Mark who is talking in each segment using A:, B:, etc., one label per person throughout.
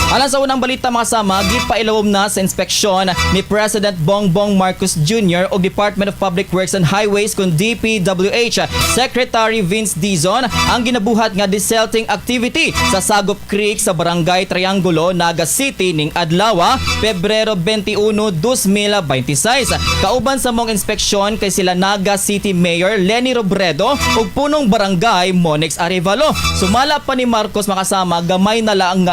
A: Alang sa unang balita mga sama, gipailawom na sa inspeksyon ni President Bongbong Marcos Jr. o Department of Public Works and Highways kung DPWH Secretary Vince Dizon ang ginabuhat nga desilting activity sa Sagop Creek sa Barangay Triangulo, Naga City ning adlawa, Pebrero 21, 2026. Kauban sa mong inspeksyon kay sila Naga City Mayor Leni Robredo ug Punong Barangay Monex Arevalo. Sumala pa ni Marcos makasama gamay na lang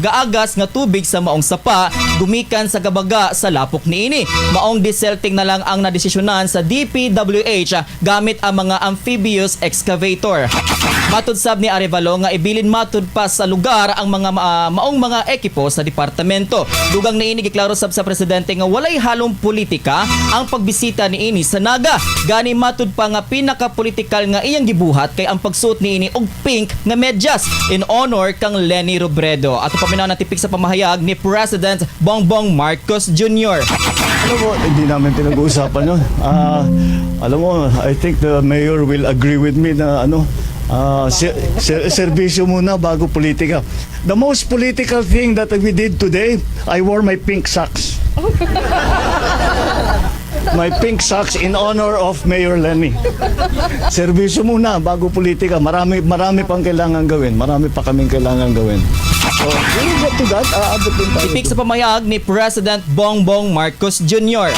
A: gaagas nga tubig sa maong sapa gumikan sa gabaga sa lapok niini. Maong desilting na lang ang nadesisyonan sa DPWH gamit ang mga amphibious excavator. Matud sab ni Arevalo nga ibilin matud pa sa lugar ang mga maong mga ekipo sa departamento. Dugang niini giklaro sab sa presidente nga walay halong politika ang pagbisita niini sa Naga. Gani matud pa nga pinaka-politikal nga iyang gibuhat kay ang pagsuot niini og pink nga medyas in honor kang Leni Robredo. Ato paminaw na tipik sa pamahayag ni President Bongbong Marcos Jr.
B: Alam mo, hindi namin pinag-uusapan yun. Alam mo, I think the mayor will agree with me na serbisyo muna bago politika. The most political thing that we did today, I wore my pink socks. My pink socks in honor of Mayor Leni. Serbisyo muna bago politika. Marami pang kailangan gawin. Marami pa kaming kailangan gawin. So, we'll get to that. Aabot din tayo.
A: Tipik sa pamahayag ni President Bongbong Marcos Jr.